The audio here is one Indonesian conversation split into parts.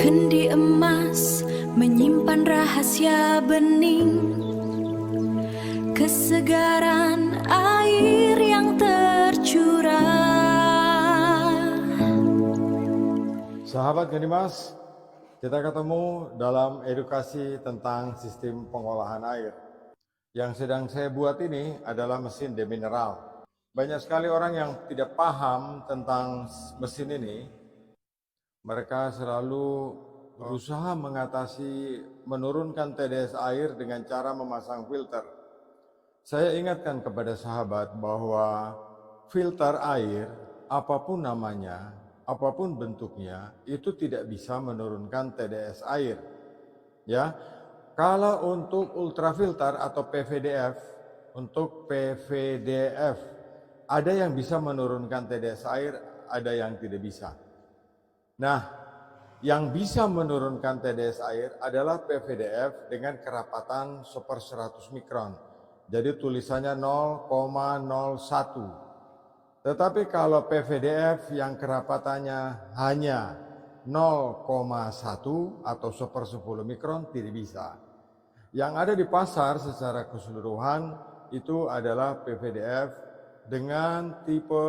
Kendi emas menyimpan rahasia bening, kesegaran air yang tercurah. Sahabat Genimas, kita ketemu dalam edukasi tentang sistem pengolahan air. Yang sedang saya buat ini adalah mesin demineral. Banyak sekali orang yang tidak paham tentang mesin ini. Mereka selalu berusaha menurunkan TDS air dengan cara memasang filter. Saya ingatkan kepada sahabat bahwa filter air, apapun namanya, apapun bentuknya, itu tidak bisa menurunkan TDS air. Ya, kalau untuk ultrafilter atau PVDF, ada yang bisa menurunkan TDS air, ada yang tidak bisa. Nah, yang bisa menurunkan TDS air adalah PVDF dengan kerapatan 1/100 mikron. Jadi tulisannya 0,01. Tetapi kalau PVDF yang kerapatannya hanya 0,1 atau 1/10 mikron tidak bisa. Yang ada di pasar secara keseluruhan itu adalah PVDF dengan tipe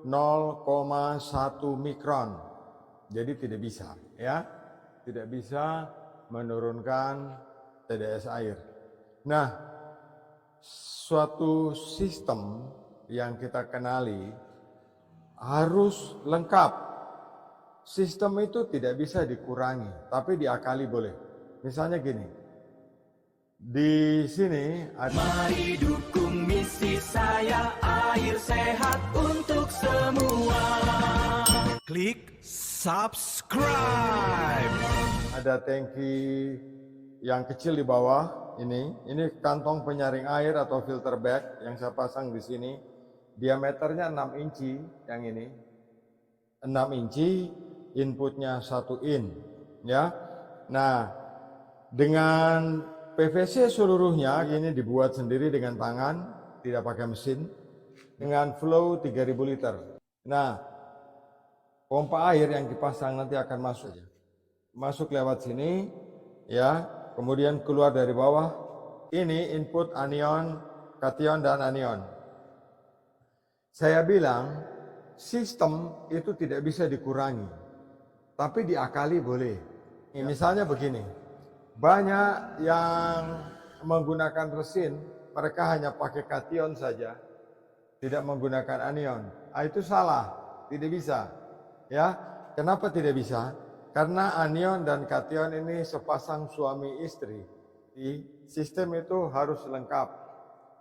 0,1 mikron. Jadi tidak bisa, ya, tidak bisa menurunkan TDS air. Nah, suatu sistem yang kita kenali harus lengkap. Sistem itu tidak bisa dikurangi, tapi diakali boleh. Misalnya gini, di sini ada... Mari dukung misi saya, air sehat untuk semua. Klik subscribe. Ada tangki yang kecil di bawah ini kantong penyaring air atau filter bag yang saya pasang di sini. Diameternya 6 inci yang ini. 6 inci, inputnya 1 in, ya. Nah, dengan PVC seluruhnya ini dibuat sendiri dengan tangan, tidak pakai mesin, dengan flow 3000 liter. Nah, pompa air yang dipasang nanti akan masuk lewat sini, ya, kemudian keluar dari bawah. Ini input anion, kation dan anion. Saya bilang sistem itu tidak bisa dikurangi, tapi diakali boleh. Misalnya begini, banyak yang menggunakan resin, mereka hanya pakai kation saja, tidak menggunakan anion. Itu salah, tidak bisa. Ya, kenapa tidak bisa? Karena anion dan kation ini sepasang suami istri. Di sistem itu harus lengkap.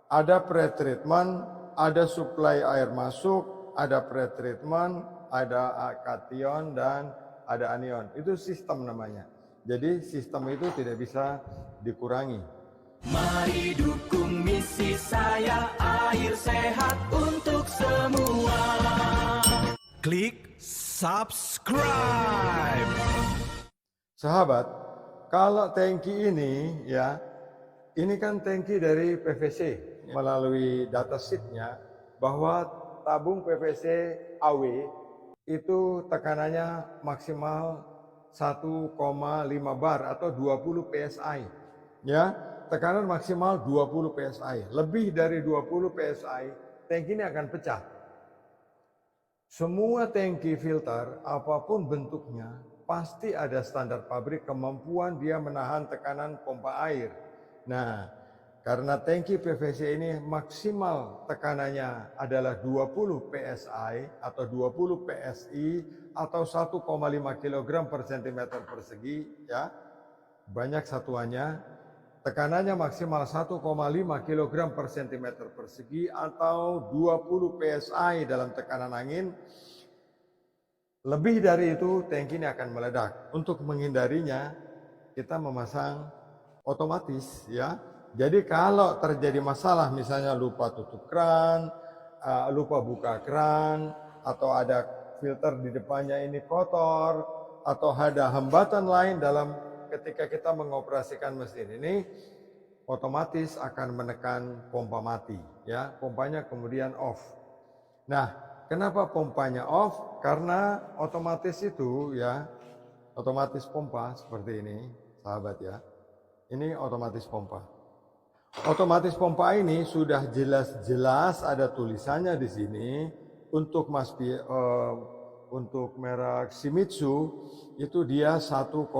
Ada pretreatment, ada supply air masuk, ada pretreatment, ada kation dan ada anion. Itu sistem namanya. Jadi sistem itu tidak bisa dikurangi. Mari dukung misi saya, air sehat untuk semua. Klik subscribe. Sahabat, kalau tangki ini, ya, ini kan tangki dari PVC. Melalui datasheetnya bahwa tabung PVC AW itu tekanannya maksimal 1,5 bar atau 20 PSI. Ya, tekanan maksimal 20 PSI. Lebih dari 20 PSI, tangki ini akan pecah. Semua tangki filter, apapun bentuknya, pasti ada standar pabrik kemampuan dia menahan tekanan pompa air. Nah, karena tangki PVC ini maksimal tekanannya adalah 20 PSI atau 20 PSI atau 1,5 kg per cm persegi, ya, banyak satuannya. Tekanannya maksimal 1,5 kg per cm persegi atau 20 PSI dalam tekanan angin. Lebih dari itu, tangki ini akan meledak. Untuk menghindarinya, kita memasang otomatis, ya. Jadi kalau terjadi masalah, misalnya lupa tutup keran, lupa buka keran, atau ada filter di depannya ini kotor, atau ada hambatan lain dalam ketika kita mengoperasikan mesin ini, otomatis akan menekan pompa mati, ya, pompanya kemudian off. Nah, kenapa pompanya off? Karena otomatis itu, ya, otomatis pompa seperti ini, sahabat ya. Ini otomatis pompa. Otomatis pompa ini sudah jelas-jelas ada tulisannya di sini untuk untuk merek Shimizu itu dia 1,8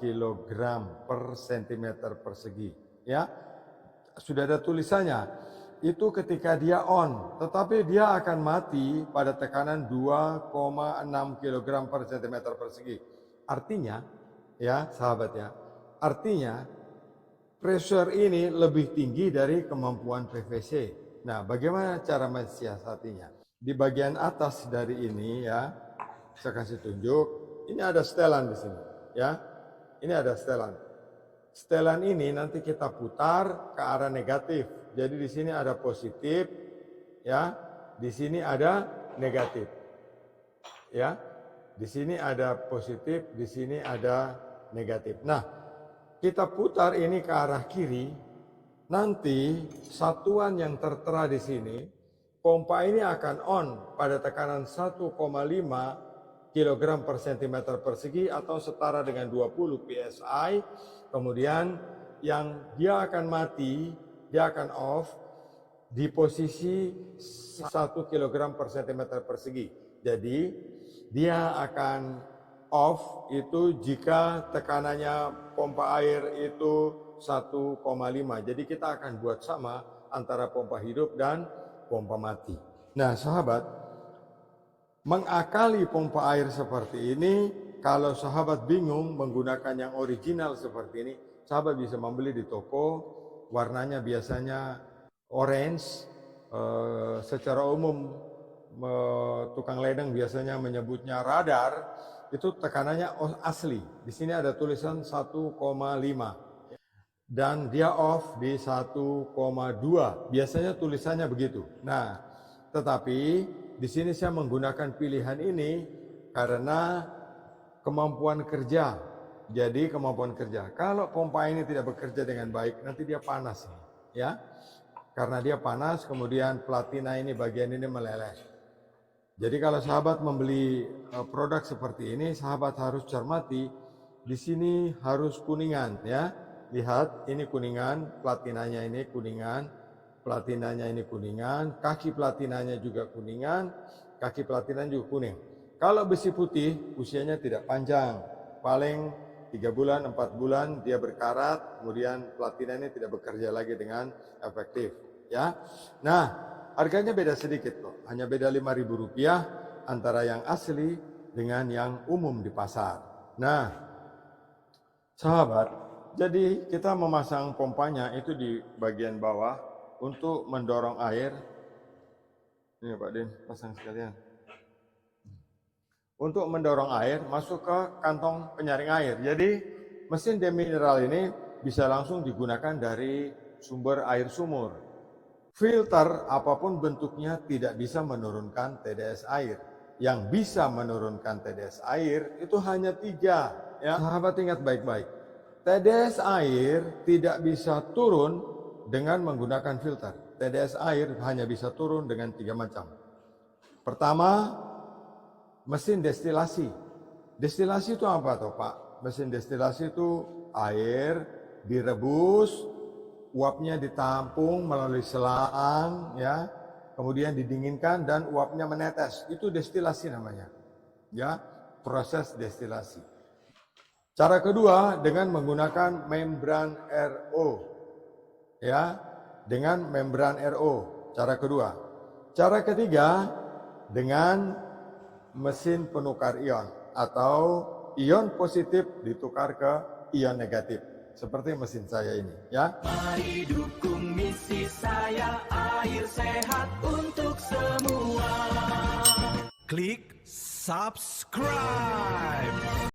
kg per cm persegi ya. Sudah ada tulisannya. Itu ketika dia on, tetapi dia akan mati pada tekanan 2,6 kg per cm persegi. Artinya ya sahabat ya, artinya pressure ini lebih tinggi dari kemampuan PVC. Nah, bagaimana cara mensiasatinya? Di bagian atas dari ini ya, saya kasih tunjuk. Ini ada setelan di sini, ya. Ini ada setelan. Setelan ini nanti kita putar ke arah negatif. Jadi di sini ada positif, ya. Di sini ada negatif, ya. Di sini ada positif, di sini ada negatif. Nah, kita putar ini ke arah kiri, nanti satuan yang tertera di sini, pompa ini akan on pada tekanan 1,5 kg per cm persegi atau setara dengan 20 psi. Kemudian yang dia akan mati, dia akan off di posisi 1 kg per cm persegi. Jadi dia akan off itu jika tekanannya pompa air itu 1,5. Jadi kita akan buat sama antara pompa hidup dan pompa mati. Nah sahabat, mengakali pompa air seperti ini, kalau sahabat bingung menggunakan yang original seperti ini, sahabat bisa membeli di toko. Warnanya biasanya orange. Secara umum tukang ledeng biasanya menyebutnya radar. Itu tekanannya asli. Di sini ada tulisan 1,5 dan dia off di 1,2. Biasanya tulisannya begitu. Nah, tetapi di sini saya menggunakan pilihan ini karena kemampuan kerja. Jadi kemampuan kerja. Kalau pompa ini tidak bekerja dengan baik, nanti dia panas, ya. Karena dia panas, kemudian platina ini bagian ini meleleh. Jadi kalau sahabat membeli produk seperti ini, sahabat harus cermati. Di sini harus kuningan, ya. Lihat, ini kuningan, platinanya ini kuningan, platinanya ini kuningan, kaki platinanya juga kuningan, kaki platinanya juga kuning. Kalau besi putih, usianya tidak panjang, paling 3 bulan, 4 bulan dia berkarat, kemudian platina ini tidak bekerja lagi dengan efektif, ya. Nah, harganya beda sedikit kok, hanya beda Rp5.000 antara yang asli dengan yang umum di pasar. Nah, sahabat, jadi kita memasang pompanya itu di bagian bawah untuk mendorong air. Ini Pak Din, pasang sekalian. Untuk mendorong air masuk ke kantong penyaring air. Jadi mesin demineral ini bisa langsung digunakan dari sumber air sumur. Filter apapun bentuknya tidak bisa menurunkan TDS air. Yang bisa menurunkan TDS air itu hanya 3. Ya, sahabat ingat baik-baik. TDS air tidak bisa turun dengan menggunakan filter. TDS air hanya bisa turun dengan 3 macam. Pertama, mesin destilasi. Destilasi itu apa toh Pak? Mesin destilasi itu air direbus, uapnya ditampung melalui selang, ya, kemudian didinginkan dan uapnya menetes. Itu destilasi namanya, ya, proses destilasi. Cara kedua dengan menggunakan membran RO, ya, dengan membran RO. Cara kedua. Cara ketiga dengan mesin penukar ion atau ion positif ditukar ke ion negatif seperti mesin saya ini, ya. Mari dukung misi saya, air sehat untuk semua. Klik subscribe.